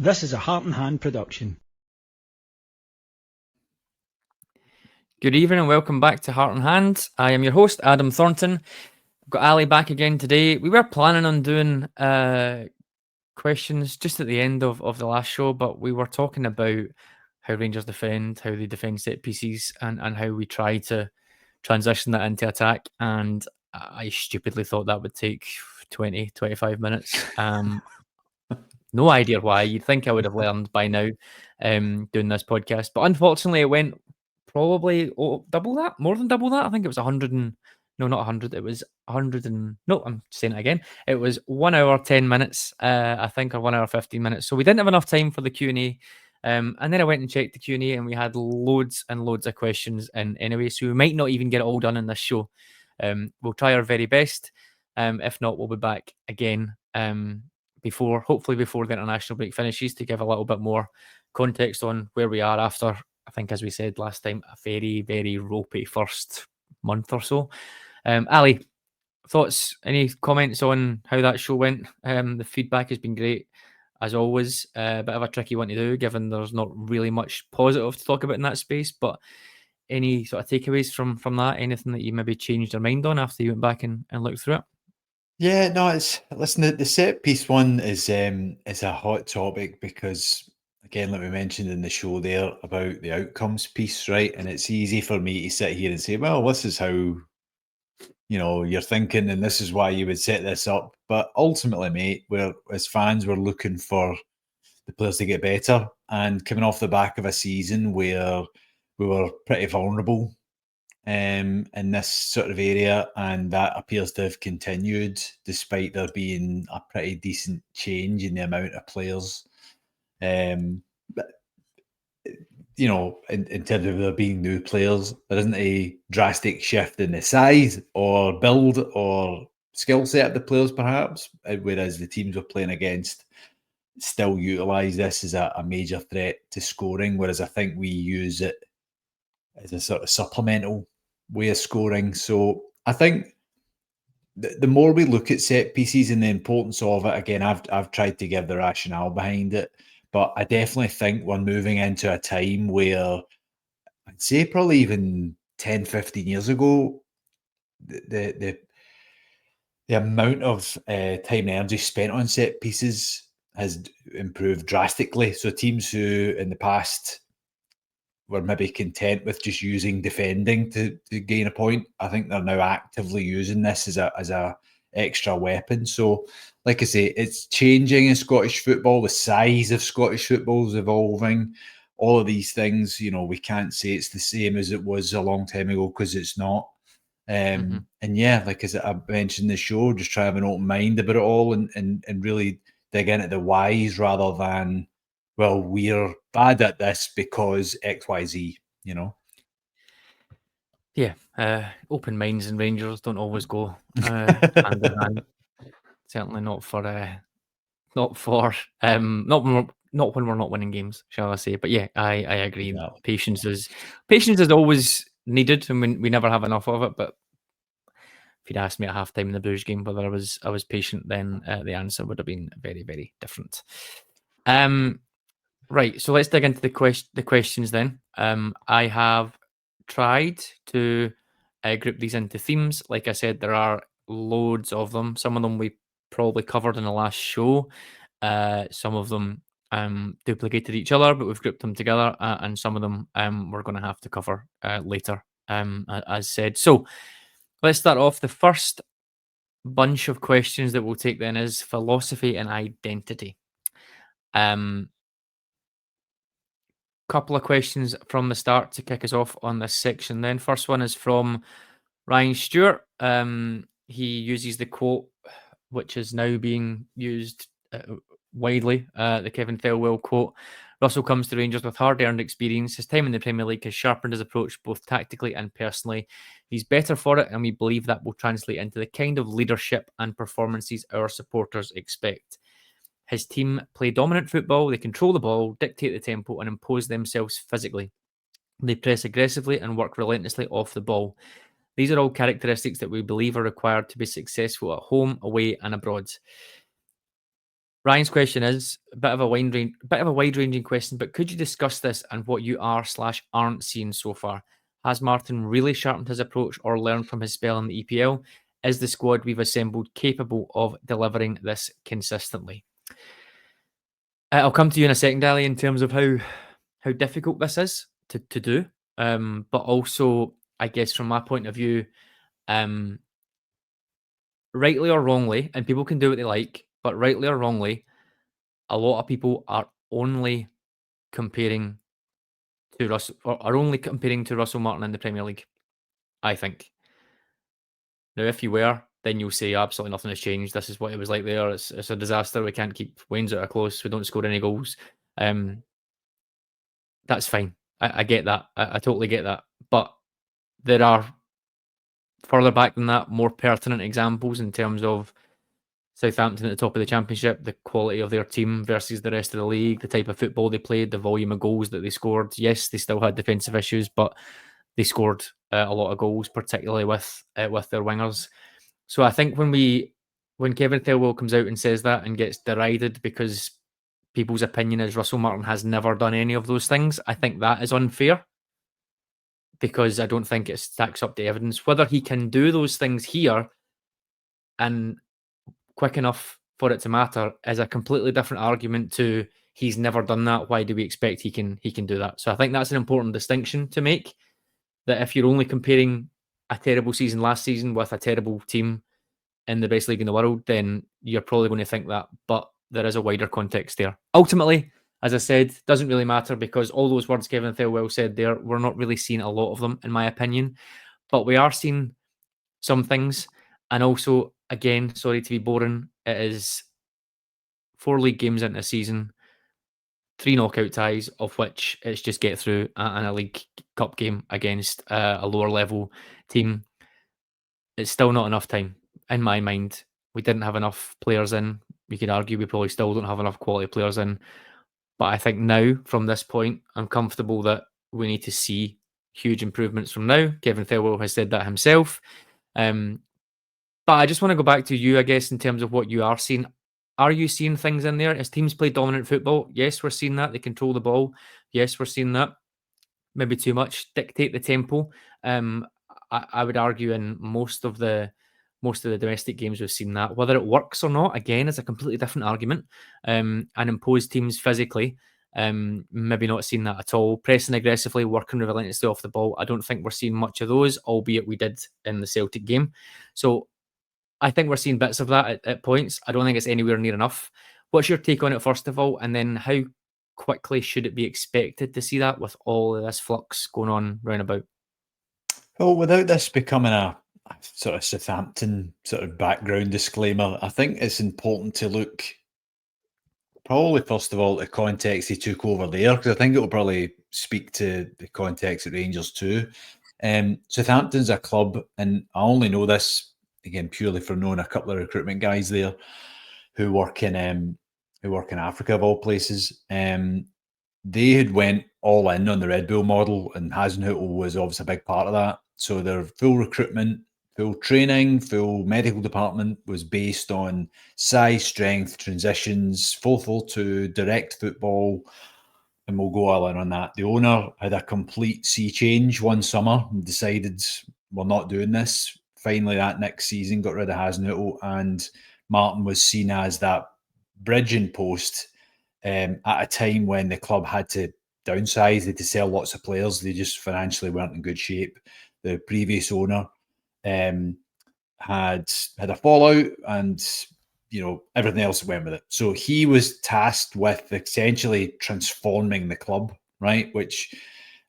This is a Heart and Hand production. Good evening and welcome back to Heart and Hand. I am your host, Adam Thornton. I've got Ali back again today. We were planning on doing questions just at the end of the last show, but we were talking about how Rangers defend, how they defend set pieces, and how we try to transition that into attack. And I stupidly thought that would take 20, 25 minutes. No idea why. You'd think I would have learned by now doing this podcast. But unfortunately, it went probably double that, more than double that. I think it was 100 and... No, not 100. It was 100 and... No, I'm saying it again. It was 1 hour, 10 minutes, I think, or 1 hour, 15 minutes. So we didn't have enough time for the Q&A. And then I went and checked the Q&A and we had loads and loads of questions in anyway. So we might not even get it all done in this show. We'll try our very best. If not, we'll be back again hopefully before the international break finishes, to give a little bit more context on where we are after, I think, as we said last time, a very, very ropey first month or so. Ali, thoughts, any comments on how that show went? The feedback has been great, as always. A bit of a tricky one to do, given there's not really much positive to talk about in that space, but any sort of takeaways from that? Anything that you maybe changed your mind on after you went back and looked through it? Yeah, no, listen, the set piece one is a hot topic because, again, like we mentioned in the show there about the outcomes piece, right? And it's easy for me to sit here and say, well, this is how you're thinking, and this is why you would set this up. But ultimately, mate, as fans, we're looking for the players to get better, and coming off the back of a season where we were pretty vulnerable in this sort of area, and that appears to have continued despite there being a pretty decent change in the amount of players. But in terms of there being new players, there isn't a drastic shift in the size or build or skill set of the players, perhaps, whereas the teams we're playing against still utilise this as a major threat to scoring, whereas I think we use it as a sort of supplemental way of scoring. So I think the more we look at set pieces and the importance of it, again, I've tried to give the rationale behind it, but I definitely think we're moving into a time where I'd say probably even 10, 15 years ago, the amount of time and energy spent on set pieces has improved drastically. So teams who in the past were maybe content with just using defending to gain a point, I think they're now actively using this as a extra weapon. So, like I say, it's changing in Scottish football. The size of Scottish football is evolving. All of these things, we can't say it's the same as it was a long time ago, because it's not. And yeah, like as I mentioned in the show, just try to have an open mind about it all and really dig into the whys rather than, well, we're bad at this because XYZ, Yeah, open minds and Rangers don't always go hand in hand. Certainly not not when we're not winning games, shall I say? But yeah, I agree. Yeah. Patience is always needed, and we never have enough of it. But if you'd asked me at halftime in the Bruges game whether I was patient, then the answer would have been very, very different. Right, so let's dig into the questions then. I have tried to group these into themes. Like I said, there are loads of them. Some of them we probably covered in the last show. Some of them duplicated each other, but we've grouped them together. And some of them we're going to have to cover later, as said. So let's start off. The first bunch of questions that we'll take then is philosophy and identity. Couple of questions from the start to kick us off on this section then. First one is from Ryan Stewart. He uses the quote, which is now being used widely, the Kevin Thelwell quote. Russell comes to Rangers with hard-earned experience. His time in the Premier League has sharpened his approach both tactically and personally. He's better for it, and we believe that will translate into the kind of leadership and performances our supporters expect. His team play dominant football, they control the ball, dictate the tempo, and impose themselves physically. They press aggressively and work relentlessly off the ball. These are all characteristics that we believe are required to be successful at home, away, and abroad. Ryan's question is a bit of a wide-ranging question, but could you discuss this and what you are/aren't seeing so far? Has Martin really sharpened his approach or learned from his spell in the EPL? Is the squad we've assembled capable of delivering this consistently? I'll come to you in a second, Ali, in terms of how difficult this is to do. But also, I guess from my point of view, rightly or wrongly, and people can do what they like, but rightly or wrongly, a lot of people are only comparing to Russell, or are only comparing to Russell Martin in the Premier League, I think. Now, if you were, then you'll say absolutely nothing has changed. This is what it was like there. It's a disaster. We can't keep Wayne's out of close. We don't score any goals. That's fine. I get that. I totally get that. But there are further back than that, more pertinent examples in terms of Southampton at the top of the Championship, the quality of their team versus the rest of the league, the type of football they played, the volume of goals that they scored. Yes, they still had defensive issues, but they scored a lot of goals, particularly with their wingers. So I think when Kevin Thelwell comes out and says that and gets derided because people's opinion is Russell Martin has never done any of those things, I think that is unfair, because I don't think it stacks up to evidence. Whether he can do those things here and quick enough for it to matter is a completely different argument to he's never done that. Why do we expect he can do that? So I think that's an important distinction to make, that if you're only comparing a terrible season last season with a terrible team in the best league in the world, then you're probably going to think that. But there is a wider context there. Ultimately, as I said, doesn't really matter, because all those words Kevin Thelwell said there, we're not really seeing a lot of them, in my opinion. But we are seeing some things. And also, again, sorry to be boring, it is 4 league games into a season, 3 knockout ties, of which it's just get through and a League Cup game against a lower level team. It's still not enough time, in my mind. We didn't have enough players in. We could argue we probably still don't have enough quality players in. But I think now, from this point, I'm comfortable that we need to see huge improvements from now. Kevin Thelwell has said that himself. But I just want to go back to you, I guess, in terms of what you are seeing. Are you seeing things in there? As teams play dominant football, yes, we're seeing that. They control the ball. Yes, we're seeing that. Maybe too much. Dictate the tempo. I would argue in most of the domestic games we've seen that. Whether it works or not, again, is a completely different argument. And impose teams physically. Maybe not seeing that at all. Pressing aggressively, working relentlessly off the ball. I don't think we're seeing much of those, albeit we did in the Celtic game. So I think we're seeing bits of that at points. I don't think it's anywhere near enough. What's your take on it, first of all? And then how quickly should it be expected to see that with all of this flux going on round about? Well, without this becoming a sort of Southampton sort of background disclaimer, I think it's important to look probably first of all the context he took over there, because I think it will probably speak to the context at Rangers too. Southampton's a club, and I only know this again purely from knowing a couple of recruitment guys there who work in Africa of all places. They had went all in on the Red Bull model, and Hasenhüttl was obviously a big part of that. So their full recruitment, full training, full medical department was based on size, strength, transitions, 4-4-2, direct football, and we'll go all in on that. The owner had a complete sea change one summer and decided, we're not doing this. Finally, that next season, got rid of Hasenhüttl, and Martin was seen as that bridging post at a time when the club had to downsize, they had to sell lots of players. They just financially weren't in good shape. The previous owner had a fallout, and everything else went with it. So he was tasked with essentially transforming the club, right? Which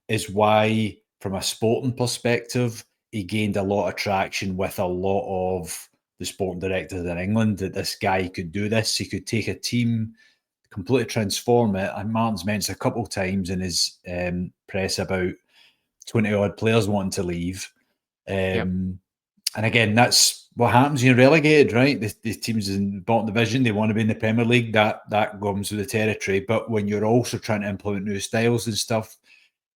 is why, from a sporting perspective, he gained a lot of traction with a lot of the sporting directors in England, that this guy could do this. He could take a team, completely transform it. And Martin's mentioned a couple of times in his press about 20-odd players wanting to leave. And again, that's what happens when you're relegated, right? The teams in the bottom division, they want to be in the Premier League. That comes with the territory. But when you're also trying to implement new styles and stuff,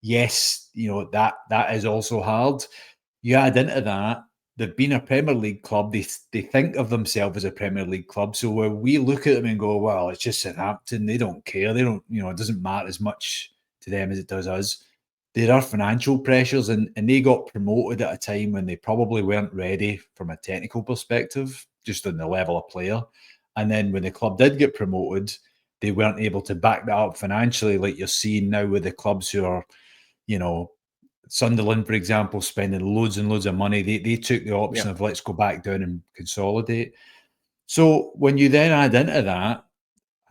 yes, that is also hard. You add into that they've been a Premier League club. They think of themselves as a Premier League club. So when we look at them and go, well, it's just Southampton, they don't care. They don't, it doesn't matter as much to them as it does us. There are financial pressures, and they got promoted at a time when they probably weren't ready from a technical perspective, just on the level of player. And then when the club did get promoted, they weren't able to back that up financially, like you're seeing now with the clubs who are, Sunderland, for example, spending loads and loads of money. They took the option of let's go back down and consolidate. So when you then add into that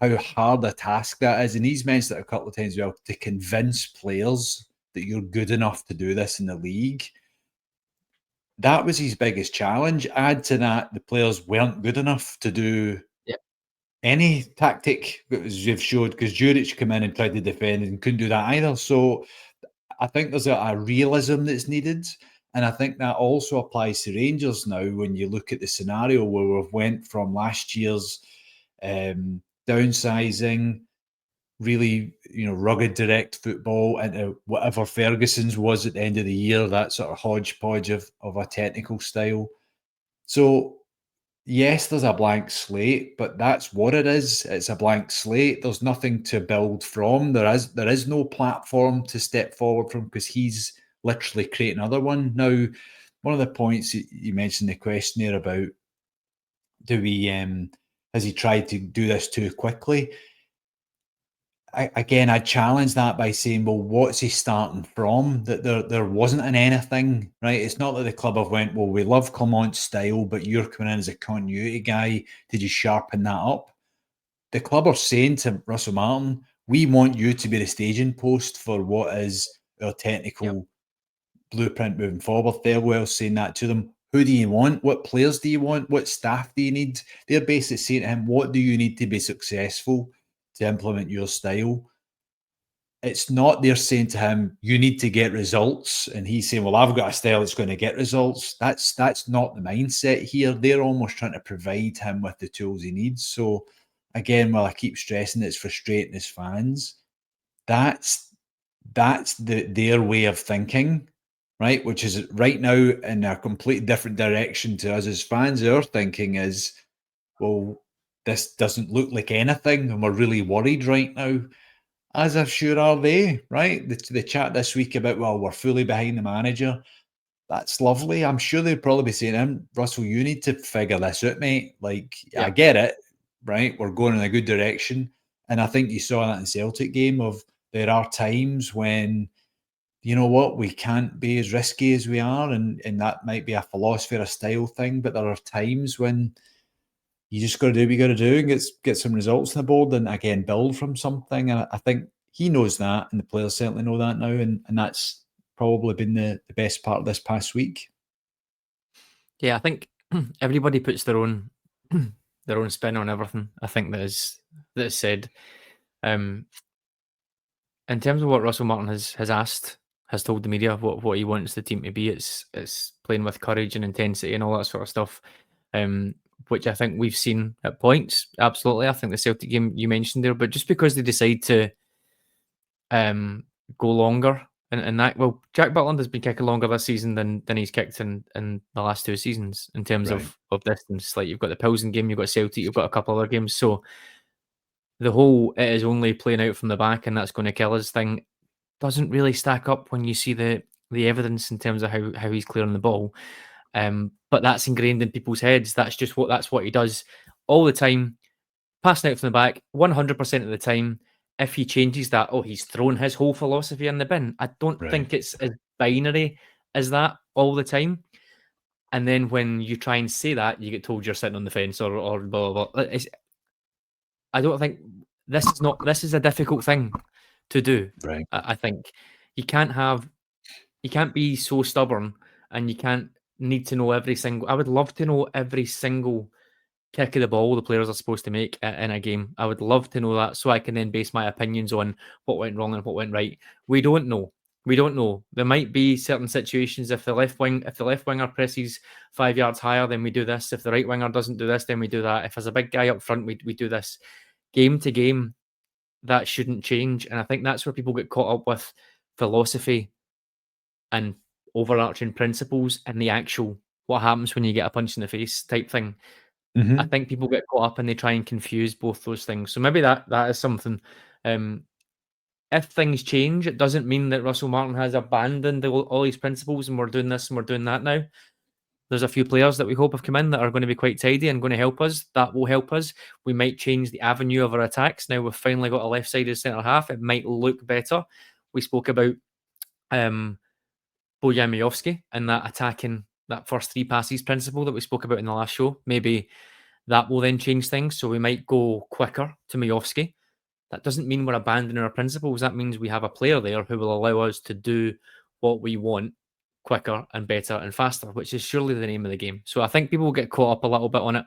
how hard a task that is, and he's mentioned it a couple of times as well, to convince players that you're good enough to do this in the league. That was his biggest challenge. Add to that, the players weren't good enough to do any tactic, as you've showed, because Juric came in and tried to defend and couldn't do that either. So I think there's a realism that's needed. And I think that also applies to Rangers now when you look at the scenario where we've went from last year's downsizing, really, rugged direct football into whatever Ferguson's was at the end of the year, that sort of hodgepodge of a technical style. So, yes, there's a blank slate, but that's what it is. It's a blank slate. There's nothing to build from. There is no platform to step forward from because he's literally creating another one. Now, one of the points you mentioned, the question there about has he tried to do this too quickly? I challenge that by saying, well, what's he starting from? That there wasn't an anything, right? It's not that the club have went, well, we love Clement's style, but you're coming in as a continuity guy. Did you sharpen that up? The club are saying to Russell Martin, we want you to be the staging post for what is our technical blueprint moving forward. Thelwell's saying that to them. Who do you want? What players do you want? What staff do you need? They're basically saying to him, what do you need to be successful to implement your style? It's not they're saying to him, you need to get results. And he's saying, well, I've got a style that's going to get results. That's not the mindset here. They're almost trying to provide him with the tools he needs. So again, while I keep stressing it's frustrating as fans, that's their way of thinking, right? Which is right now in a completely different direction to us as fans. Our thinking is, well, this doesn't look like anything, and we're really worried right now. As I'm sure are they, right? The chat this week about, well, we're fully behind the manager. That's lovely. I'm sure they'd probably be saying to him, Russell, you need to figure this out, mate. Like, I get it, right? We're going in a good direction. And I think you saw that in the Celtic game of there are times when, you know what, we can't be as risky as we are. And that might be a philosophy or a style thing. But there are times when you just got to do what you got to do and get some results on the board and, again, build from something. And I think he knows that, and the players certainly know that now. And that's probably been the best part of this past week. Yeah, I think everybody puts their own spin on everything. I think that is said. In terms of what Russell Martin has told the media what he wants the team to be, it's playing with courage and intensity and all that sort of stuff. Which I think we've seen at points. Absolutely. I think the Celtic game you mentioned there, but just because they decide to go longer and that, well, Jack Butland has been kicking longer this season than he's kicked in the last two seasons in terms of distance. Like, you've got the Pilsen game, you've got Celtic, you've got a couple other games. So the whole it is only playing out from the back and that's going to kill us thing doesn't really stack up when you see the evidence in terms of how he's clearing the ball. But that's ingrained in people's heads. That's what he does all the time, passing out from the back 100% of the time. If he changes that, he's thrown his whole philosophy in the bin. I don't think it's as binary as that all the time. And then when you try and say that, you get told you're sitting on the fence or blah, blah, blah. I don't think this is a difficult thing to do. Right. I think you can't be so stubborn, and you can't need to know every single. I would love to know every single kick of the ball the players are supposed to make in a game. I would love to know that, so I can then base my opinions on what went wrong and what went right. We don't know. There might be certain situations. If the left winger presses 5 yards higher, then we do this. If the right winger doesn't do this, then we do that. If there's a big guy up front, we do this. Game to game, that shouldn't change. And I think that's where people get caught up with philosophy and overarching principles and the actual what happens when you get a punch in the face type thing. I think people get caught up and they try and confuse both those things. So maybe that is something. If things change, it doesn't mean that Russell Martin has abandoned all his principles and we're doing this and we're doing that now. There's a few players that we hope have come in that are going to be quite tidy and going to help us. That will help us. We might change the avenue of our attacks. Now we've finally got a left-sided centre half. It might look better. We spoke about Bojan Miovski and that attacking that first 3 passes principle that we spoke about in the last show. Maybe that will then change things. So we might go quicker to Miovski. That doesn't mean we're abandoning our principles. That means we have a player there who will allow us to do what we want quicker and better and faster, which is surely the name of the game. So I think people will get caught up a little bit on it,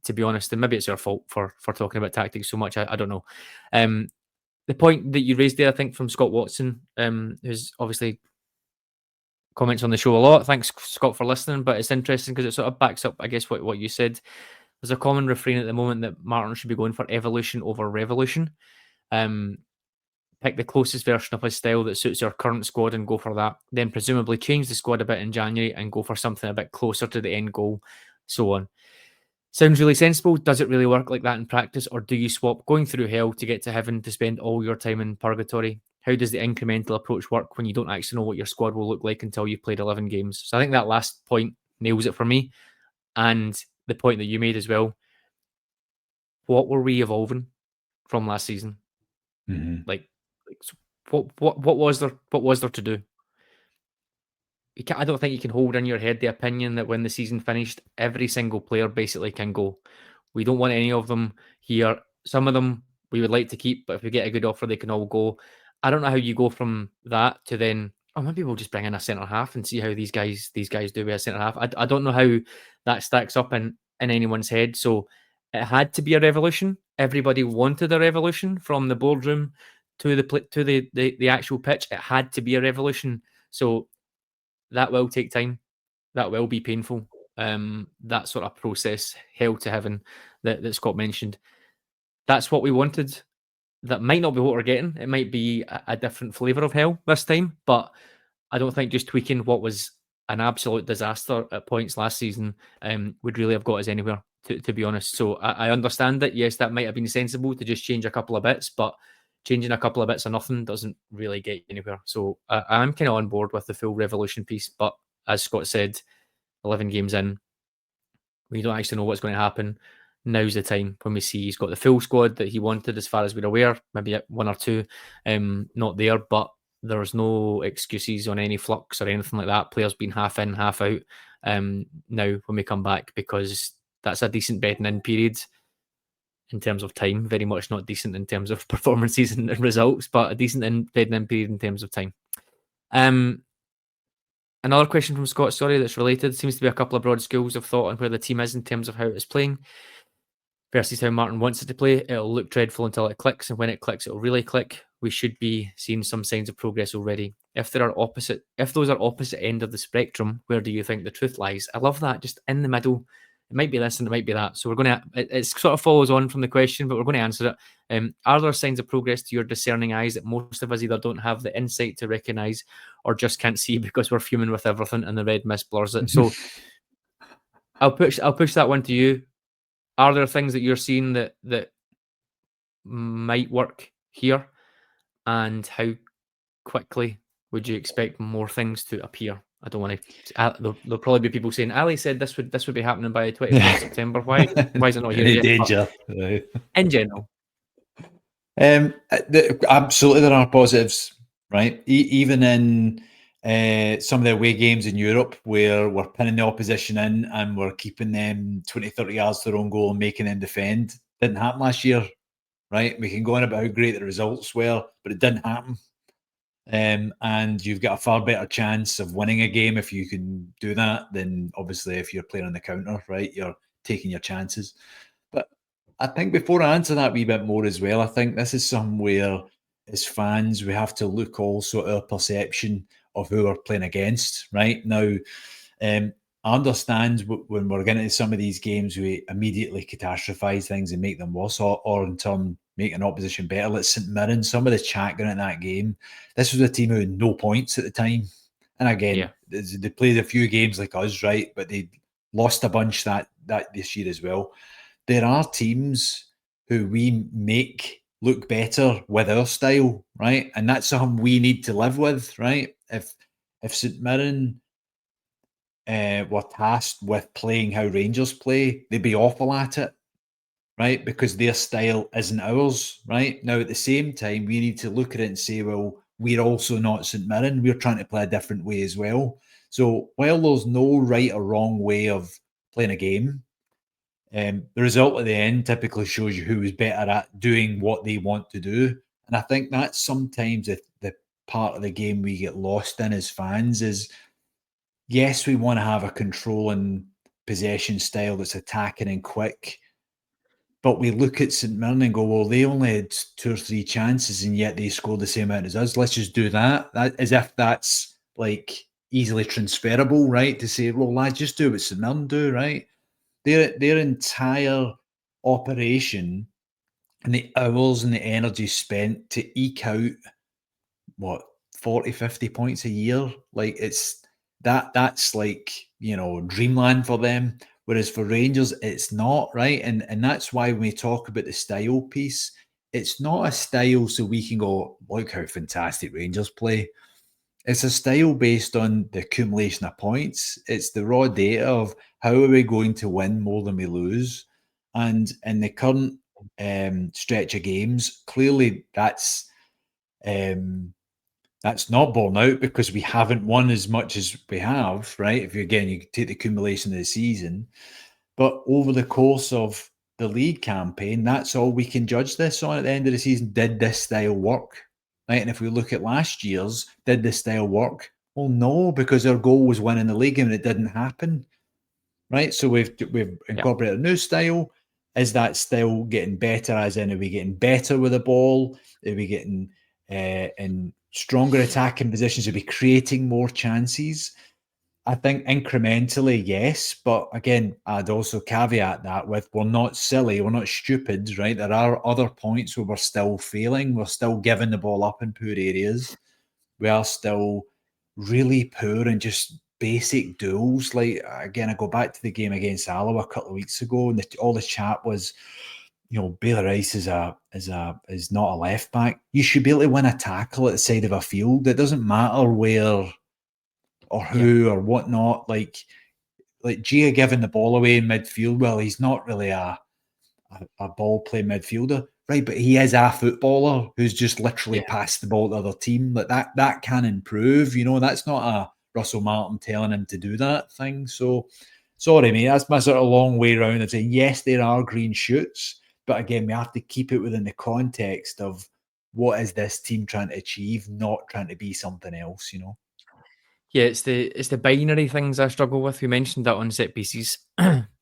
to be honest, and maybe it's our fault for talking about tactics so much. I don't know. The point that you raised there, I think, from Scott Watson, who's obviously comments on the show a lot. Thanks, Scott, for listening, but it's interesting because it sort of backs up, I guess, what you said. There's a common refrain at the moment that Martin should be going for evolution over revolution. Pick the closest version of his style that suits our current squad and go for that. Then presumably change the squad a bit in January and go for something a bit closer to the end goal, so on. Sounds really sensible. Does it really work like that in practice, or do you swap going through hell to get to heaven to spend all your time in purgatory? How does the incremental approach work when you don't actually know what your squad will look like until you've played 11 games? So I think that last point nails it for me. And the point that you made as well. What were we evolving from last season? Like what was there? What was there to do? I don't think you can hold in your head the opinion that when the season finished, every single player basically can go. We don't want any of them here. Some of them we would like to keep, but if we get a good offer, they can all go. I don't know how you go from that to then, maybe we'll just bring in a centre half and see how these guys do with a centre half. I don't know how that stacks up in anyone's head. So it had to be a revolution. Everybody wanted a revolution from the boardroom to the actual pitch. It had to be a revolution. So that will take time. That will be painful. That sort of process, hell to heaven, that Scott mentioned. That's what we wanted. That might not be what we're getting. It might be a different flavour of hell this time, but I don't think just tweaking what was an absolute disaster at points last season would really have got us anywhere, to be honest. So I understand that, yes, that might have been sensible to just change a couple of bits, but changing a couple of bits of nothing doesn't really get you anywhere. So I'm kind of on board with the full revolution piece, but as Scott said, 11 games in, we don't actually know what's going to happen. Now's the time when we see he's got the full squad that he wanted, as far as we're aware. Maybe 1 or 2 not there, but there's no excuses on any flux or anything like that. Players being half in, half out now when we come back, because that's a decent bedding in period in terms of time. Very much not decent in terms of performances and results, but a decent bedding in period in terms of time. Another question from Scott, that's related. Seems to be a couple of broad schools of thought on where the team is in terms of how it's playing versus how Martin wants it to play. It'll look dreadful until it clicks, and when it clicks, it'll really click. We should be seeing some signs of progress already. If those are opposite end of the spectrum, where do you think the truth lies? I love that, just in the middle. It might be this and it might be that. So we're going to, it sort of follows on from the question, but we're going to answer it. Are there signs of progress to your discerning eyes that most of us either don't have the insight to recognise or just can't see because we're fuming with everything and the red mist blurs it? So I'll push that one to you. Are there things that you're seeing that might work here? And how quickly would you expect more things to appear? I don't want to. There'll probably be people saying, Ali said this would be happening by the 21st of September. Why is it not here yet? Danger. Right. In general. Absolutely, there are positives, right? Even in some of the away games in Europe where we're pinning the opposition in and we're keeping them 20, 30 yards to their own goal and making them defend. Didn't happen last year, right? We can go on about how great the results were, but it didn't happen. And you've got a far better chance of winning a game if you can do that than obviously if you're playing on the counter, right? You're taking your chances. But I think before I answer that wee bit more as well, I think this is somewhere as fans we have to look also at our perception of who we're playing against, right? Now, I understand when we're getting into some of these games, we immediately catastrophize things and make them worse, or in turn make an opposition better. Like St Mirren, some of the chat going at that game, this was a team who had no points at the time, And again, they played a few games like us, right? But they lost a bunch that this year as well. There are teams who we make look better with our style, right? And that's something we need to live with, right? If St Mirren were tasked with playing how Rangers play, they'd be awful at it, right? Because their style isn't ours, right? Now, at the same time, we need to look at it and say, well, we're also not St Mirren. We're trying to play a different way as well. So while there's no right or wrong way of playing a game, the result at the end typically shows you who is better at doing what they want to do. And I think that's sometimes the part of the game we get lost in as fans is, yes, we want to have a controlling possession style that's attacking and quick, but we look at St Mirren and go, well, they only had 2 or 3 chances and yet they scored the same amount as us. Let's just do that. As if that's like easily transferable, right? To say, well, lads, just do what St Mirren do, right? Their entire operation and the hours and the energy spent to eke out, 40, 50 points a year? Like, that's like, dreamland for them. Whereas for Rangers, it's not, right? And that's why when we talk about the style piece, it's not a style so we can go, look how fantastic Rangers play. It's a style based on the accumulation of points. It's the raw data of how are we going to win more than we lose. And in the current stretch of games, clearly that's not borne out because we haven't won as much as we have, right? If you take the accumulation of the season. But over the course of the league campaign, that's all we can judge this on at the end of the season. Did this style work? Right? And if we look at last year's, did this style work? Well, no, because our goal was winning the league and it didn't happen. Right? So we've incorporated a new style. Is that style getting better? As in, are we getting better with the ball? Are we getting in stronger attacking positions? Are we creating more chances? I think incrementally, yes. But again, I'd also caveat that with we're not silly, we're not stupid, right? There are other points where we're still failing. We're still giving the ball up in poor areas. We are still really poor in just basic duels. Like, again, I go back to the game against Alloa a couple of weeks ago, and all the chat was, Baylor Rice is not a left back. You should be able to win a tackle at the side of a field. It doesn't matter where or who or whatnot. Like Gia giving the ball away in midfield. Well, he's not really a ball playing midfielder, right? But he is a footballer who's just literally passed the ball to the other team. Like that can improve. That's not a Russell Martin telling him to do that thing. So sorry, mate. That's my sort of long way around of saying yes, there are green shoots, but again, we have to keep it within the context of what is this team trying to achieve, not trying to be something else. Yeah, it's the binary things I struggle with. We mentioned that on set pieces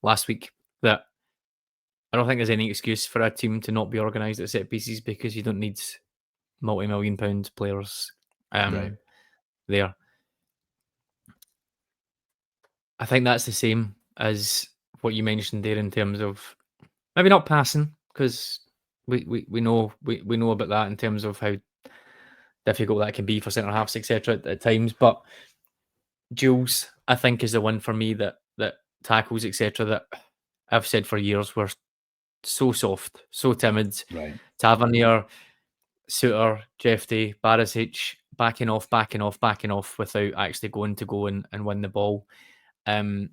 last week, that I don't think there's any excuse for a team to not be organised at set pieces because you don't need multi-million pound players Right. there. I think that's the same as what you mentioned there in terms of maybe not passing, because we know about that in terms of how difficult that can be for centre halves, etc. At times. But Jules, I think, is the one for me that tackles, etc. That I've said for years were so soft, so timid. Right. Tavernier, Suter, Jefty, Barisic, backing off without actually going to go and win the ball. And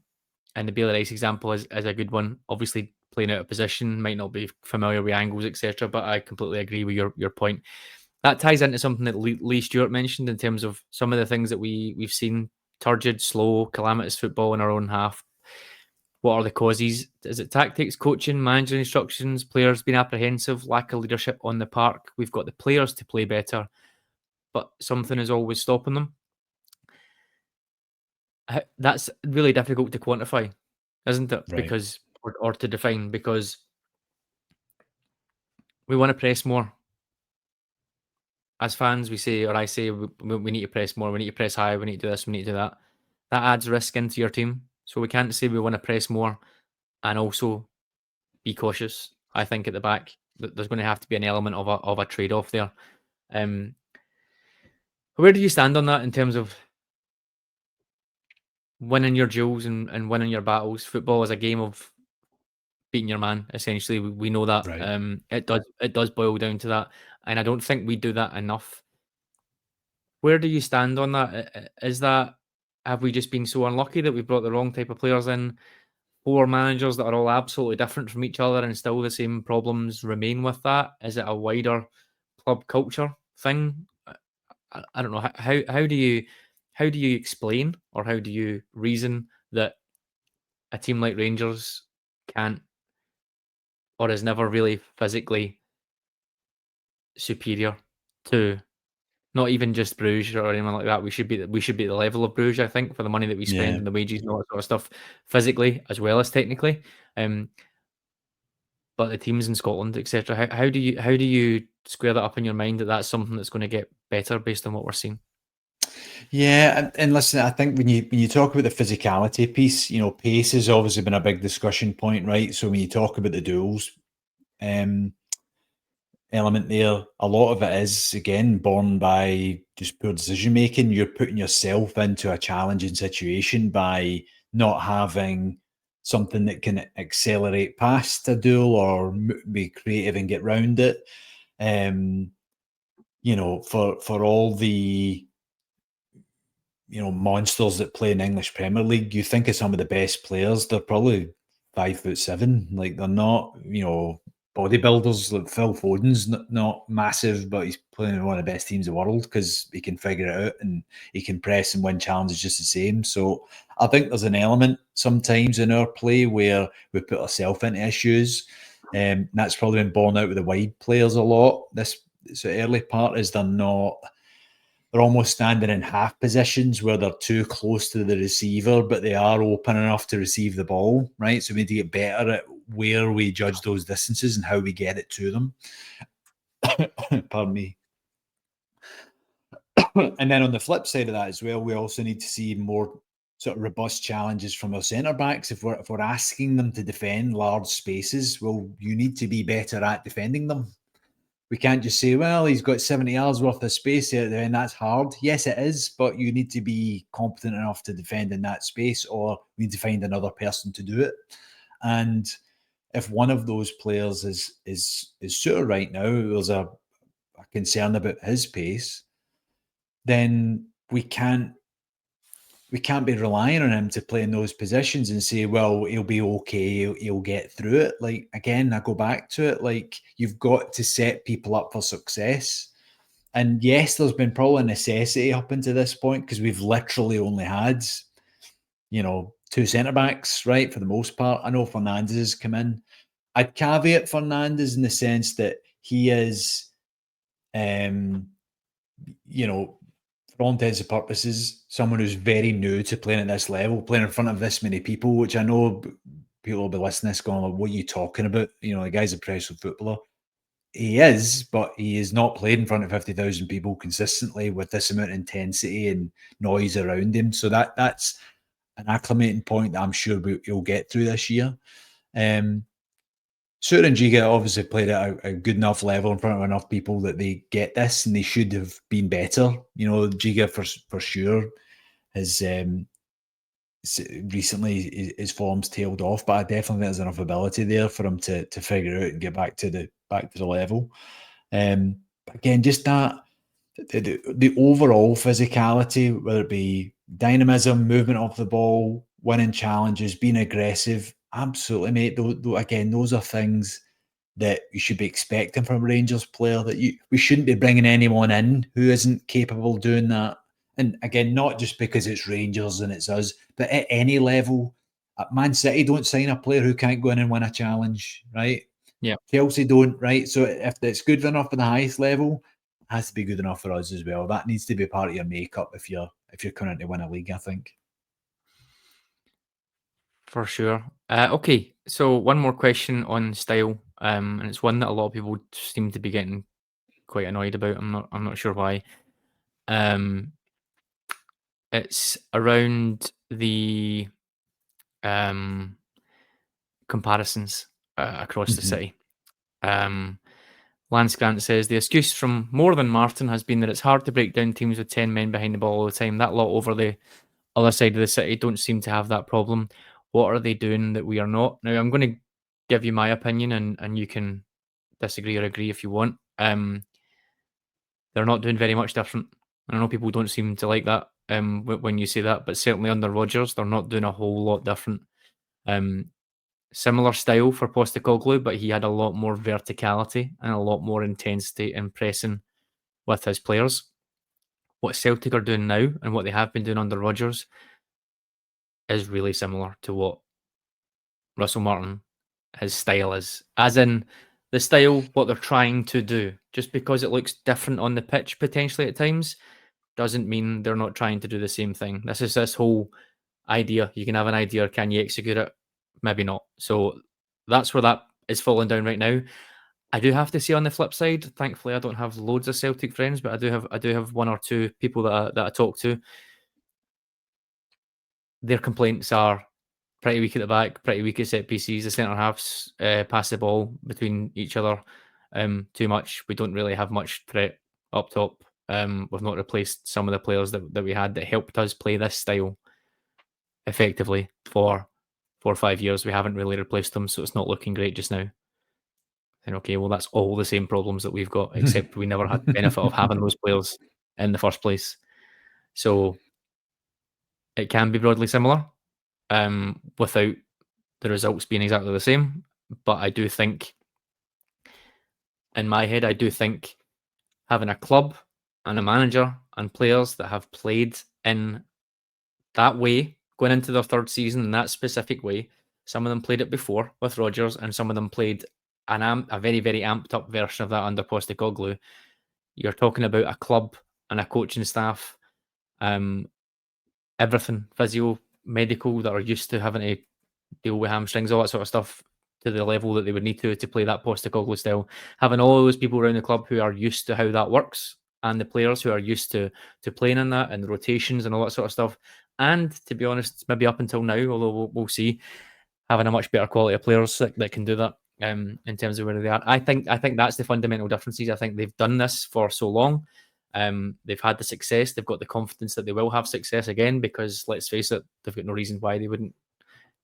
the Baylor Rice example is a good one. Obviously, playing out of position might not be familiar with angles, etc. But I completely agree with your point. That ties into something that Lee Stewart mentioned in terms of some of the things that we've seen: turgid, slow, calamitous football in our own half. What are the causes? Is it tactics, coaching, manager instructions, players being apprehensive, lack of leadership on the park? We've got the players to play better, but something is always stopping them. That's really difficult to quantify, isn't it? Right. Because or to define, because we want to press more. As fans, we say, or I say, we need to press more, we need to press higher, we need to do this, we need to do that. That adds risk into your team. So we can't say we want to press more and also be cautious. I think at the back, there's going to have to be an element of a trade-off there. Where do you stand on that in terms of winning your duels and winning your battles. Football is a game of beating your man. Essentially, we know that. Right. It does boil down to that, and I don't think we do that enough. Where do you stand on that? Is that, have we just been so unlucky that we've brought the wrong type of players in? 4 managers that are all absolutely different from each other, and still the same problems remain with that? Is it a wider club culture thing? I don't know. How do you explain, or how do you reason that a team like Rangers can't, or is never really physically superior to not even just Bruges or anyone like that? We should be at the level of Bruges, I think, for the money that we spend Yeah. and the wages and all that sort of stuff, physically as well as technically. But the teams in Scotland, etc. How do you square that up in your mind that that's something that's going to get better based on what we're seeing? Yeah, and listen, I think when you talk about the physicality piece, pace has obviously been a big discussion point, right? So when you talk about the duels element there, a lot of it is again born by just poor decision making. You're putting yourself into a challenging situation by not having something that can accelerate past a duel or be creative and get round it. For all the monsters that play in English Premier League, you think of some of the best players, they're probably 5'7". Like, they're not, bodybuilders. Like Phil Foden's not massive, but he's playing in one of the best teams in the world because he can figure it out and he can press and win challenges just the same. So I think there's an element sometimes in our play where we put ourselves into issues. And that's probably been borne out with the wide players a lot. This early part is they're almost standing in half positions where they're too close to the receiver, but they are open enough to receive the ball, right? So we need to get better at where we judge those distances and how we get it to them. Pardon me. And then on the flip side of that as well, we also need to see more sort of robust challenges from our centre backs. If we're asking them to defend large spaces, well, you need to be better at defending them. We can't just say, well, he's got 70 yards worth of space out there and that's hard. Yes, it is, but you need to be competent enough to defend in that space, or we need to find another person to do it. And if one of those players is Souttar right now, there's a concern about his pace, then we can't be relying on him to play in those positions and say, well, he'll be okay, he'll get through it. Like, again, I go back to it, like, you've got to set people up for success. And yes, there's been probably a necessity up until this point because we've literally only had, 2 centre-backs, right, for the most part. I know Fernandes has come in. I'd caveat Fernandes in the sense that he is, for all intents and purposes, someone who's very new to playing at this level, playing in front of this many people, which I know people will be listening to this going, what are you talking about? The guy's a professional footballer. He is, but he has not played in front of 50,000 people consistently with this amount of intensity and noise around him. So that's an acclimating point that I'm sure he'll get through this year. Souttar and Giga obviously played at a good enough level in front of enough people that they get this, and they should have been better. Giga for sure has recently his form's tailed off, but I definitely think there's enough ability there for him to figure out and get back to the level. Again, just that the overall physicality, whether it be dynamism, movement off the ball, winning challenges, being aggressive. Absolutely, mate. Again, those are things that you should be expecting from a Rangers player. We shouldn't be bringing anyone in who isn't capable of doing that. And again, not just because it's Rangers and it's us, but at any level. At Man City don't sign a player who can't go in and win a challenge, right? Yeah. Chelsea don't, right? So if it's good enough for the highest level, it has to be good enough for us as well. That needs to be part of your makeup if you're coming to win a league, I think. For sure. Okay, so one more question on style, and it's one that a lot of people seem to be getting quite annoyed about. I'm not sure why. It's around the comparisons across the city. Lance Grant says the excuse from more than Martin has been that it's hard to break down teams with 10 men behind the ball all the time. That lot over the other side of the city don't seem to have that problem. What are they doing that we are not? Now, I'm going to give you my opinion, and you can disagree or agree if you want. They're not doing very much different. I know people don't seem to like that when you say that, but certainly under Rodgers, they're not doing a whole lot different. Similar style for Postecoglou, but he had a lot more verticality and a lot more intensity in pressing with his players. What Celtic are doing now and what they have been doing under Rodgers is really similar to what Russell Martin, his style is. As in the style, what they're trying to do. Just because it looks different on the pitch potentially at times doesn't mean they're not trying to do the same thing. This is this whole idea. You can have an idea, can you execute it? Maybe not. So that's where that is falling down right now. I do have to say on the flip side, thankfully I don't have loads of Celtic friends, but I do have one or two people that I talk to. Their complaints are pretty weak at the back, pretty weak at set pieces. The centre halves pass the ball between each other too much. We don't really have much threat up top. We've not replaced some of the players that we had that helped us play this style effectively for 4 or 5 years. We haven't really replaced them, so it's not looking great just now. And okay, well, that's all the same problems that we've got, except we never had the benefit of having those players in the first place. So it can be broadly similar without the results being exactly the same. But I do think, in my head, I do think having a club and a manager and players that have played in that way, going into their third season in that specific way, some of them played it before with Rodgers, and some of them played a very, very amped up version of that under Postecoglou. You're talking about a club and a coaching staff, everything, physio, medical, that are used to having to deal with hamstrings, all that sort of stuff, to the level that they would need to play that Postecoglou style. Having all those people around the club who are used to how that works, and the players who are used to playing in that, and the rotations and all that sort of stuff. And to be honest, maybe up until now, although we'll see, having a much better quality of players that can do that in terms of where they are. I think that's the fundamental differences. I think they've done this for so long. They've had the success. They've got the confidence that they will have success again, because let's face it, they've got no reason why they wouldn't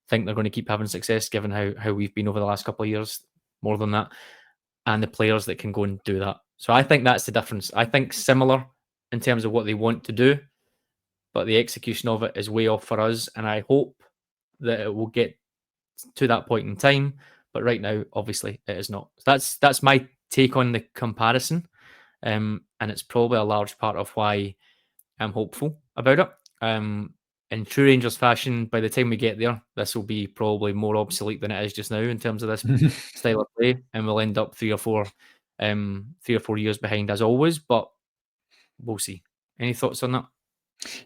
think they're going to keep having success, given how we've been over the last couple of years, more than that, and the players that can go and do that. So I think that's the difference. I think similar in terms of what they want to do, but the execution of it is way off for us, and I hope that it will get to that point in time. But right now, obviously, it is not. So that's my take on the comparison, and it's probably a large part of why I'm hopeful about it. In true Rangers fashion, by the time we get there, this will be probably more obsolete than it is just now in terms of this style of play, and we'll end up 3 or 4 years behind as always. But we'll see. Any thoughts on that?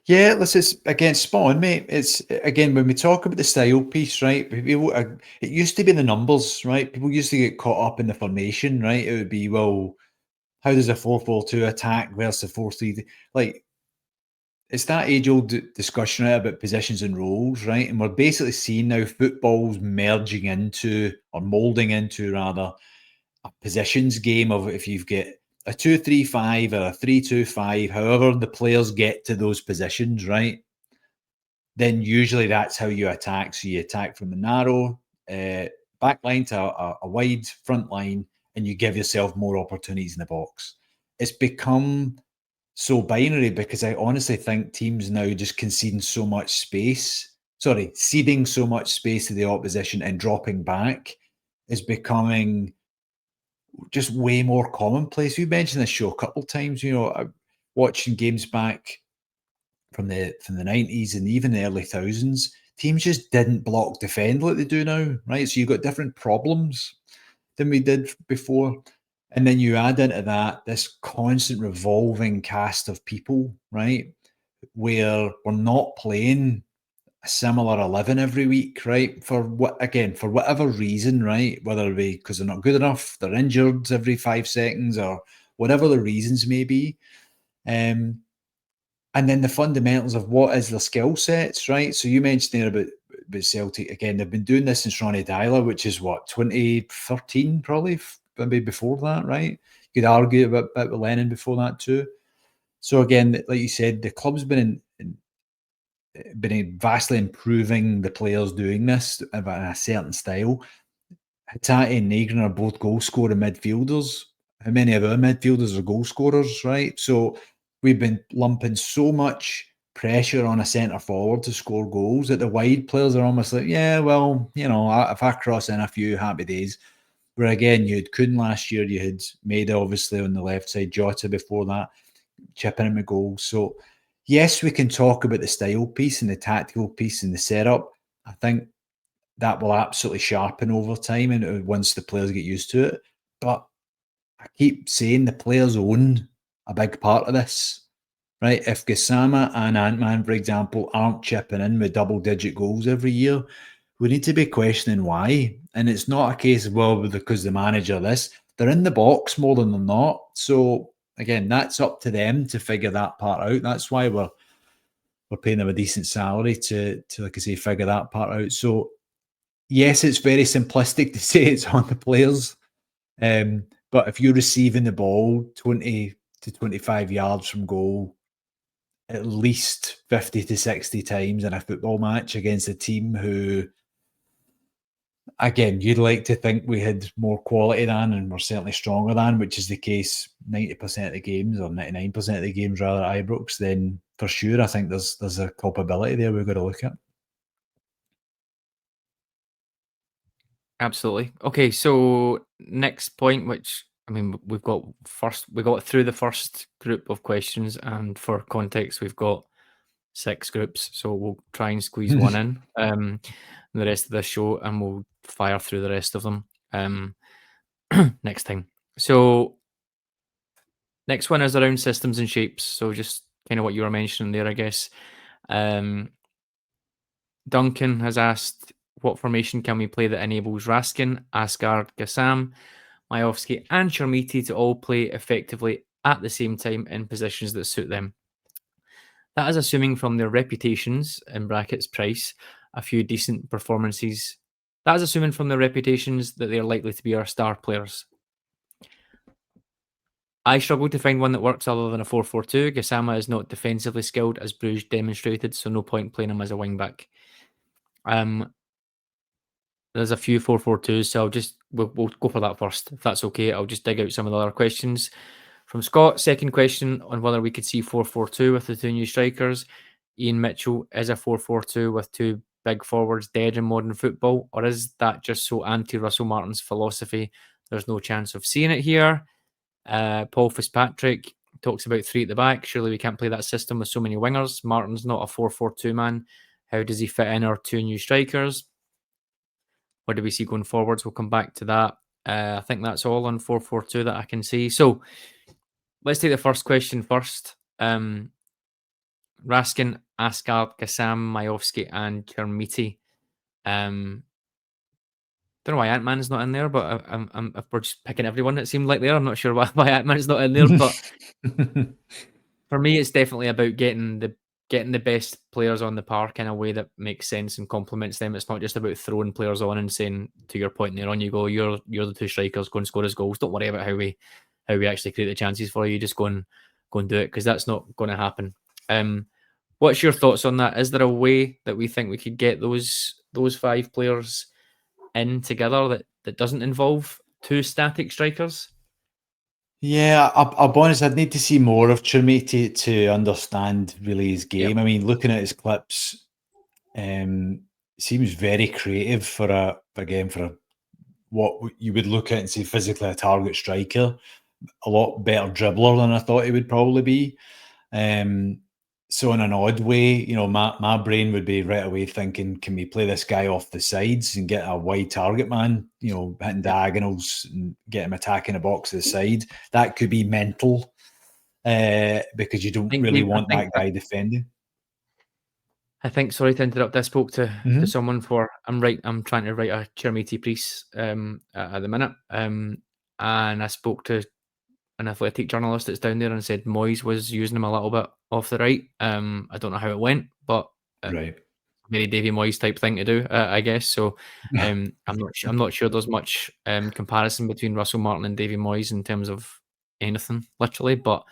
Yeah, listen, again, spot on, mate. It's again when we talk about the style piece, right? People, it used to be the numbers, right? People used to get caught up in the formation, right? It would be, well, how does a 4-4-2 attack versus a 4-3? Like, it's that age-old discussion, right, about positions and roles, right? And we're basically seeing now football's merging into, or molding into rather, a positions game of, if you've got a 2-3-5 or a 3-2-5, however the players get to those positions, right? Then usually that's how you attack. So you attack from the narrow back line to a wide front line, and you give yourself more opportunities in the box. It's become so binary because I honestly think teams now just conceding so much space, ceding so much space to the opposition and dropping back is becoming just way more commonplace. We mentioned this show a couple of times, watching games back from the 90s and even the early thousands, teams just didn't block defend like they do now, right? So you've got different problems than we did before. And then you add into that this constant revolving cast of people, right? Where we're not playing a similar 11 every week, right? For whatever reason, right? Whether it be because they're not good enough, they're injured every 5 seconds, or whatever the reasons may be. And then the fundamentals of what is their skill sets, right? So you mentioned there about Celtic. Again, they've been doing this since Ronny Deila, which is what, 2013 probably, maybe before that, right? You could argue a bit with Lennon before that too. So again, like you said, the club's been in been vastly improving the players doing this in a certain style. Hatate and Negrin are both goal scoring midfielders. How many of our midfielders are goal scorers, right? So we've been lumping so much pressure on a centre forward to score goals that the wide players are almost like, yeah, well, if I cross in a few, happy days. Where again, you had Kuhn last year, you had Maida obviously on the left side, Jota before that, chipping in with goals. So yes, we can talk about the style piece and the tactical piece and the setup. I think that will absolutely sharpen over time and once the players get used to it. But I keep saying the players own a big part of this, right? If Gassama and Ant-Man, for example, aren't chipping in with double-digit goals every year, we need to be questioning why. And it's not a case of, well, because the manager this. They're in the box more than they're not. So, again, that's up to them to figure that part out. That's why we're paying them a decent salary to like I say, figure that part out. So, yes, it's very simplistic to say it's on the players. But if you're receiving the ball 20 to 25 yards from goal at least 50 to 60 times in a football match against a team who, again, you'd like to think we had more quality than and we're certainly stronger than, which is the case 90% of the games or 99% of the games rather at Ibrox, then for sure I think there's a culpability there we've got to look at. Absolutely. Okay, so next point, which I mean, we got through the first group of questions, and for context, we've got 6 groups, so we'll try and squeeze one in the rest of the show, and we'll fire through the rest of them next time. So next one is around systems and shapes. So just kind of what you were mentioning there, I guess. Duncan has asked, what formation can we play that enables Raskin, Asgard, Gassam, Majovski and Chermiti to all play effectively at the same time in positions that suit them? That is assuming from their reputations, in brackets price, a few decent performances. That is assuming from their reputations that they are likely to be our star players. I struggle to find one that works other than a 4-4-2. Gassama is not defensively skilled, as Bruges demonstrated, so no point playing him as a wing-back. There's a few 4-4-2s, so we'll go for that first, if that's okay. I'll just dig out some of the other questions. From Scott, second question on whether we could see 4-4-2 with the 2 new strikers. Ian Mitchell, is a 4-4-2 with 2 big forwards dead in modern football, or is that just so anti-Russell Martin's philosophy there's no chance of seeing it here? Paul Fitzpatrick talks about 3 at the back. Surely we can't play that system with so many wingers. Martin's not a 4-4-2 man. How does he fit in our 2 new strikers? What do we see going forwards? We'll come back to that. I think that's all on 4-4-2 that I can see. So let's take the first question first. Raskin, Asgard, Gassam, Majovski, and Chermiti. Don't know why Ant-Man's not in there, but if we're just picking everyone that seemed like there, I'm not sure why Ant-Man's not in there. But for me, it's definitely about getting the best players on the park in a way that makes sense and complements them. It's not just about throwing players on and saying, to your point there, on you go, you're the 2 strikers, go and score us goals. Don't worry about how we actually create the chances for you. Just go and do it, because that's not going to happen. What's your thoughts on that? Is there a way that we think we could get those 5 players in together that doesn't involve 2 static strikers? Yeah, I'll be honest, I'd need to see more of Chermiti to understand really his game. Yep. I mean, looking at his clips, seems very creative for what you would look at and say physically a target striker. A lot better dribbler than I thought he would probably be. So in an odd way, my brain would be right away thinking, can we play this guy off the sides and get a wide target man, hitting diagonals and get him attacking a box to the side? That could be mental because you don't really want that guy defending. I think, sorry to interrupt, I spoke to someone I'm trying to write a Chermiti piece at the minute. And I spoke to an athletic journalist that's down there and said Moyes was using him a little bit off the right. I don't know how it went, but right, very Davy Moyes type thing to do, I guess. So I'm not sure there's much comparison between Russell Martin and Davy Moyes in terms of anything, literally. But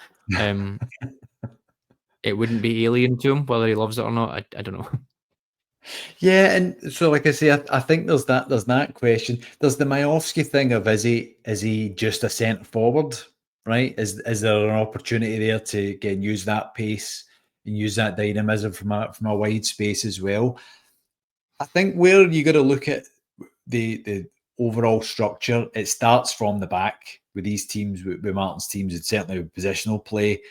it wouldn't be alien to him, whether he loves it or not. I don't know. Yeah, and so like I say, I think there's that question. There's the Majowski thing of is he just a centre forward, right? Is there an opportunity there to again use that pace and use that dynamism from a wide space as well? I think where you got to look at the overall structure, it starts from the back with these teams, with Martin's teams, and certainly with positional play.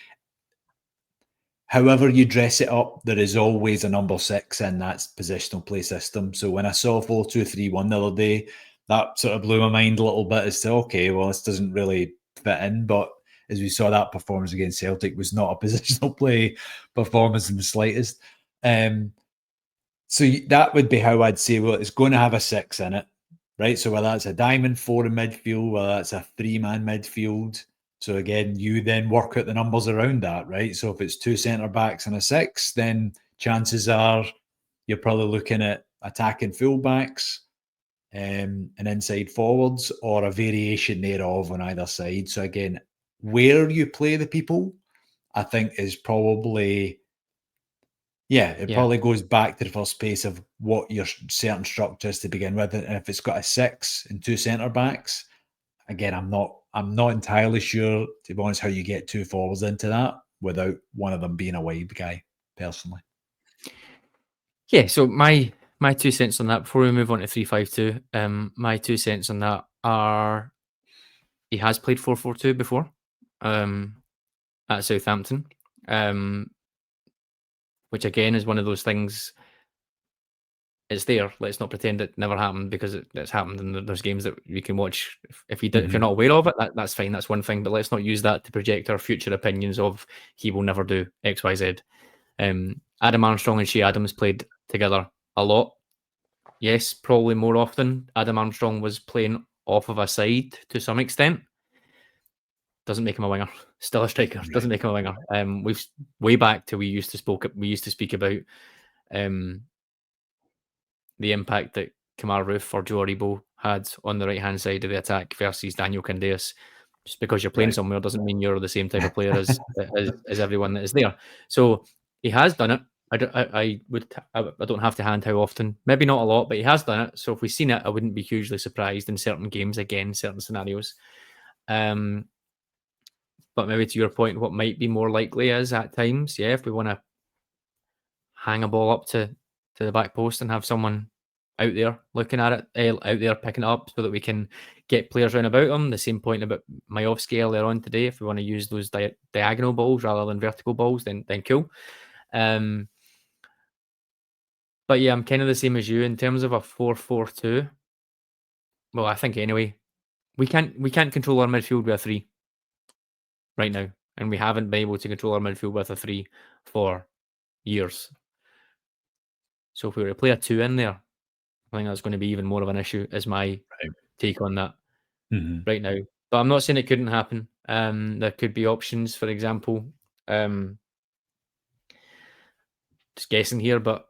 However you dress it up, there is always a number 6 in that positional play system. So when I saw 4-2-3-1 the other day, that sort of blew my mind a little bit as to, okay, well, this doesn't really fit in. But as we saw, that performance against Celtic was not a positional play performance in the slightest. So that would be how I'd say, well, it's going to have a 6 in it, right? So whether that's a diamond 4 in midfield, whether that's a 3-man midfield. So again, you then work out the numbers around that, right? So if it's 2 centre backs and a 6, then chances are you're probably looking at attacking fullbacks and inside forwards, or a variation thereof on either side. So again, where you play the people, I think is probably, it probably goes back to the first place of what your certain structure is to begin with. And if it's got a 6 and 2 centre backs, again, I'm not entirely sure, to be honest, how you get 2 forwards into that without one of them being a wide guy, personally. Yeah, so my 2 cents on that before we move on to 3-5-2, my 2 cents on that are he has played 4-4-2 before at Southampton, which again is one of those things. It's there. Let's not pretend it never happened, because it's happened, and there's games that you can watch. If you're not aware of it, that's fine. That's one thing. But let's not use that to project our future opinions of he will never do X, Y, Z. Adam Armstrong and Shea Adams played together a lot. Yes, probably more often. Adam Armstrong was playing off of a side to some extent. Doesn't make him a winger. Still a striker. Right. Doesn't make him a winger. We've way back to we used to speak about the impact that Kemar Roofe or Joe Aribo had on the right hand side of the attack versus Daniel Candeias. Just because you're playing somewhere doesn't mean you're the same type of player as everyone that is there. So he has done it. I don't have to hand how often. Maybe not a lot, but he has done it. So if we've seen it, I wouldn't be hugely surprised in certain games, again, certain scenarios. But maybe to your point, what might be more likely is at times, if we want to hang a ball up to the back post and have someone out there looking at it, out there picking it up, so that we can get players round about them. The same point about Majowski earlier on today. If we want to use those diagonal balls rather than vertical balls, then cool. But yeah, I'm kind of the same as you in terms of a 4-4-2. Well, I think anyway, we can't control our midfield with a 3 right now, and we haven't been able to control our midfield with a 3 for years. So if we were to play a 2 in there, I think that's going to be even more of an issue, is my take on that right now. But I'm not saying it couldn't happen. There could be options, for example, just guessing here, but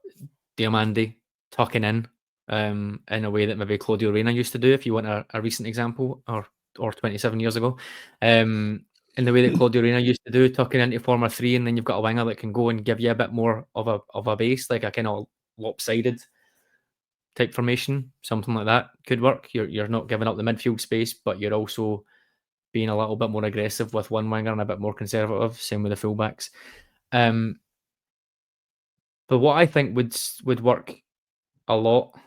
Diomande tucking in a way that maybe Claudio Reyna used to do, if you want a recent example, or 27 years ago. In the way that Claudio Reyna used to do, tucking into form a 3, and then you've got a winger that can go and give you a bit more of a base, like a kind of lopsided type formation. Something like that could work. You're not giving up the midfield space, but you're also being a little bit more aggressive with one winger and a bit more conservative. Same with the fullbacks. But what I think would work a lot,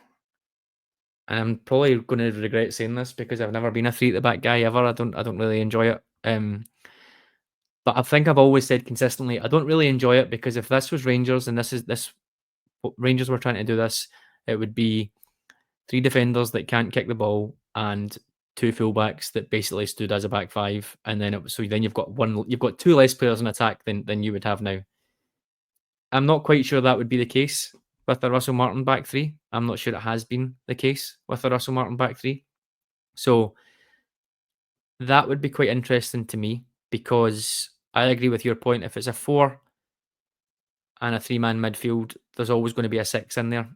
and I'm probably going to regret saying this because I've never been a 3 at the back guy ever. I don't really enjoy it. But I think I've always said consistently, I don't really enjoy it, because if this was Rangers and this Rangers were trying to do this, it would be 3 defenders that can't kick the ball and 2 fullbacks that basically stood as a back 5, and then you've got 2 less players in attack than you would have now. I'm not quite sure that would be the case with the Russell Martin back 3. I'm not sure it has been the case with the Russell Martin back 3. So that would be quite interesting to me, because I agree with your point. If it's a 4 and a 3-man midfield, there's always going to be a 6 in there.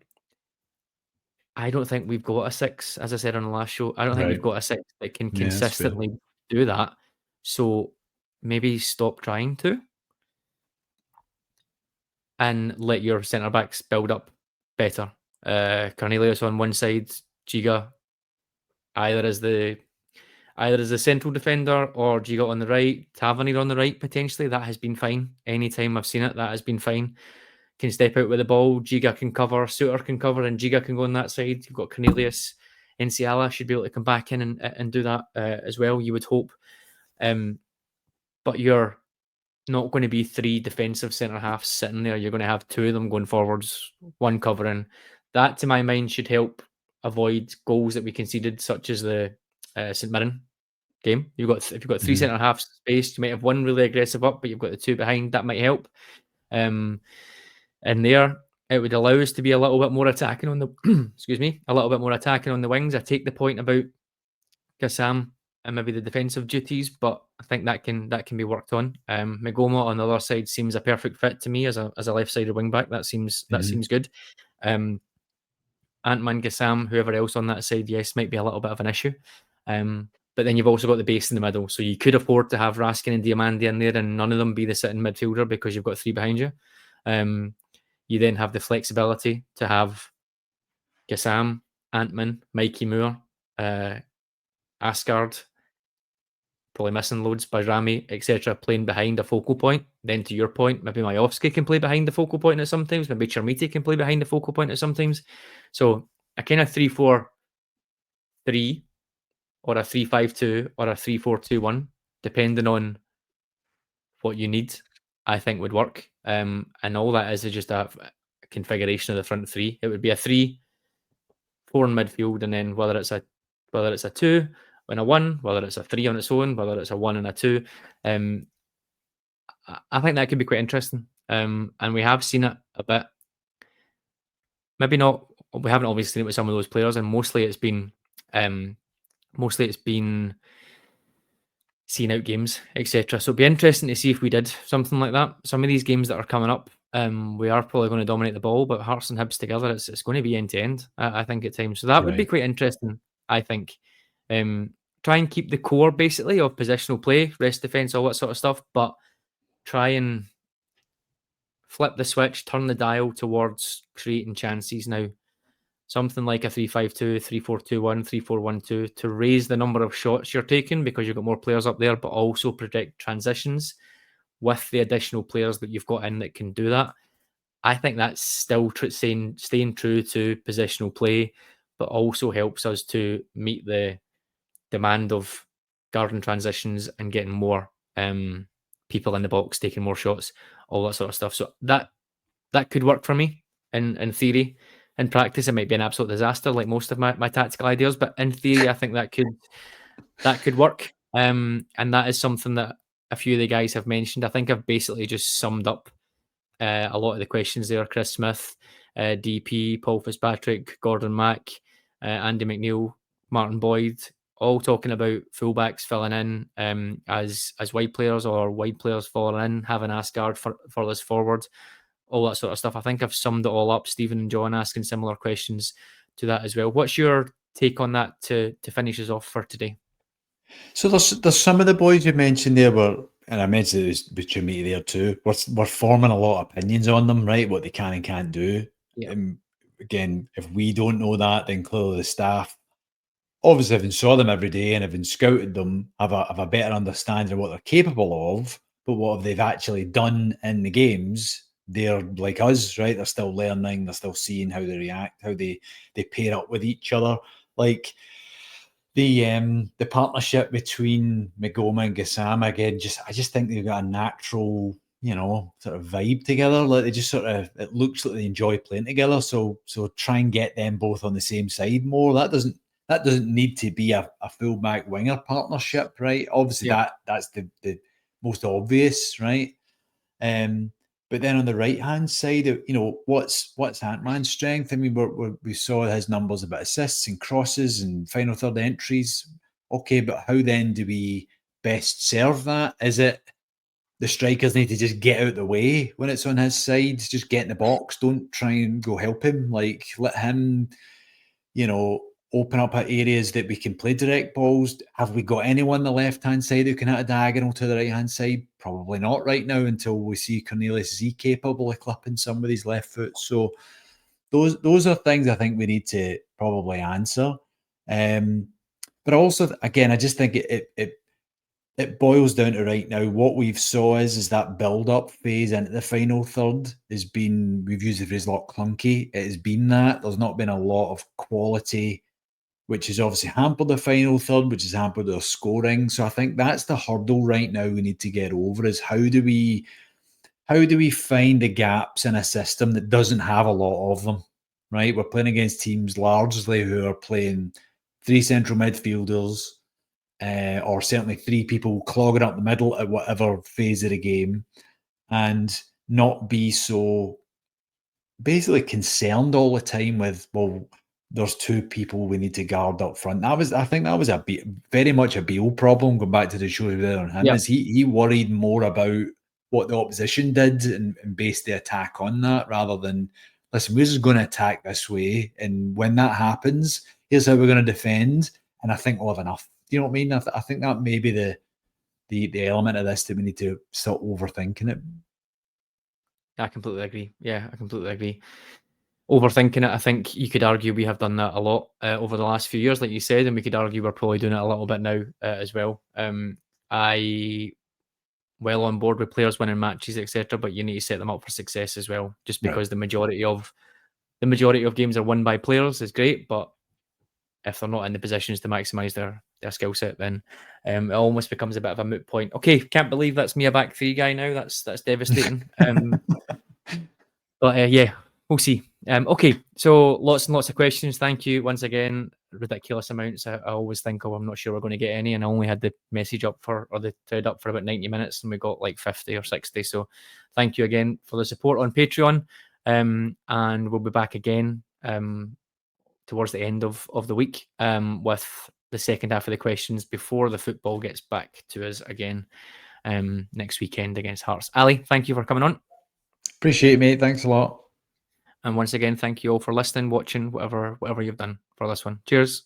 I don't think we've got a 6, as I said on the last show. I don't think we've got a 6 that can consistently do that. So maybe stop trying to. and let your centre backs build up better. Cornelius on one side, Giga either as the central defender or Giga on the right, Tavernier on the right potentially. That has been fine. Anytime I've seen it, that has been fine. Can step out with the ball, Giga can cover, Suter can cover, and Giga can go on that side. You've got Cornelius, Enciala should be able to come back in and do that as well, you would hope. But you're not going to be 3 defensive centre halves sitting there. You're going to have 2 of them going forwards, 1 covering. That, to my mind, should help avoid goals that we conceded, such as the St Mirren game. If you've got 3 centre halves spaced, you might have 1 really aggressive up, but you've got the 2 behind. That might help. And there, it would allow us to be a little bit more attacking on the a little bit more attacking on the wings. I take the point about Gassam and maybe the defensive duties, but I think that can be worked on. Magoma on the other side seems a perfect fit to me as a left-sided wing back. That seems good. Antman, Gassam, whoever else on that side, yes, might be a little bit of an issue. But then you've also got the base in the middle, so you could afford to have Raskin and Diamandi in there, and none of them be the sitting midfielder because you've got 3 behind you. You then have the flexibility to have Gassam, Antman, Mikey Moore, Asgard, probably missing loads by Rami, etc., playing behind a focal point. Then to your point, maybe Majowski can play behind the focal point at sometimes. Maybe Chermiti can play behind the focal point at sometimes. So a kind of 3-4-3 or a 3-5-2 or a 3-4-2-1, depending on what you need, I think would work. And all that is just a configuration of the front 3. It would be a 3-4 in midfield, and then whether it's a 2 and a 1, whether it's a 3 on its own, whether it's a 1 and a 2. I think that could be quite interesting. And we have seen it a bit. Maybe not. We haven't always seen it with some of those players, and mostly it's been seeing out games, etc. So it'd be interesting to see if we did something like that. Some of these games that are coming up, we are probably going to dominate the ball, but Hearts and Hibs together, it's going to be end to end, I think, at times. So that would be quite interesting, I think. Try and keep the core basically of positional play, rest defense, all that sort of stuff, but try and flip the switch, turn the dial towards creating chances now. Something like a 3-5-2, 3-4-2-1, 3-4-1-2 to raise the number of shots you're taking because you've got more players up there, but also protect transitions with the additional players that you've got in that can do that. I think that's still staying true to positional play, but also helps us to meet the demand of guarding transitions and getting more people in the box, taking more shots, all that sort of stuff. So that could work for me in theory. In practice, it might be an absolute disaster, like most of my tactical ideas. But in theory, I think that could work. And that is something that a few of the guys have mentioned. I think I've basically just summed up a lot of the questions there. Chris Smith, DP, Paul Fitzpatrick, Gordon Mack, Andy McNeil, Martin Boyd, all talking about fullbacks filling in as wide players or wide players falling in, having Asgard furthest forward, all that sort of stuff. I think I've summed it all up. Stephen and John asking similar questions to that as well. What's your take on that to finish us off for today? So there's some of the boys you mentioned there and I mentioned it was with Jimmy there too. We're forming a lot of opinions on them, right? What they can and can't do. Yeah. Again, if we don't know that, then clearly the staff, obviously, having saw them every day and having scouted them, have a better understanding of what they're capable of. But what they've actually done in the games, they're like us, right? They're still learning. They're still seeing how they react, how they pair up with each other. Like the partnership between Magoma and Gassam, again, I just think they've got a natural, sort of vibe together. Like they just it looks like they enjoy playing together. So try and get them both on the same side more. That doesn't need to be a fullback winger partnership, right? Obviously, that's the most obvious, right? But then on the right hand side, what's Antman's strength? I mean, we saw his numbers about assists and crosses and final third entries. Okay, but how then do we best serve that? Is it the strikers need to just get out the way when it's on his side? Just get in the box. Don't try and go help him. Like let him, open up areas that we can play direct balls? Have we got anyone on the left-hand side who can hit a diagonal to the right-hand side? Probably not right now until we see Cornelius. Is he capable of clipping somebody's left foot? So those are things I think we need to probably answer. But also, again, I just think it boils down to right now what we've saw is that build-up phase into the final third has been, we've used the phrase a lot clunky. It has been that. There's not been a lot of quality, which has obviously hampered the final third, which has hampered their scoring. So I think that's the hurdle right now we need to get over, is how do we find the gaps in a system that doesn't have a lot of them, right? We're playing against teams largely who are playing 3 central midfielders, or certainly 3 people clogging up the middle at whatever phase of the game, and not be so basically concerned all the time with, well, there's 2 people we need to guard up front. I think that was very much a Beale problem, going back to the show there on him, is he worried more about what the opposition did and based the attack on that, rather than, listen, we're just going to attack this way, and when that happens, here's how we're going to defend, and I think we'll have enough. Do you know what I mean? I think that may be the element of this that we need to stop overthinking it. I completely agree. Yeah, I completely agree. Overthinking it, I think you could argue we have done that a lot over the last few years, like you said, and we could argue we're probably doing it a little bit now as well. I well on board with players winning matches, etc., but you need to set them up for success as well. Just because the majority of games are won by players is great, but if they're not in the positions to maximise their skill set, then it almost becomes a bit of a moot point. Okay, can't believe that's me a back 3 guy now. That's devastating. But yeah, we'll see. Okay, so lots and lots of questions. Thank you once again. Ridiculous amounts. I always think, I'm not sure we're going to get any, and I only had the message up or the thread up for about 90 minutes, and we got like 50 or 60. So thank you again for the support on Patreon, and we'll be back again towards the end of the week with the second half of the questions before the football gets back to us again next weekend against Hearts. Ali, thank you for coming on. Appreciate it, mate. Thanks a lot. And once again, thank you all for listening, watching, whatever you've done for this one. Cheers.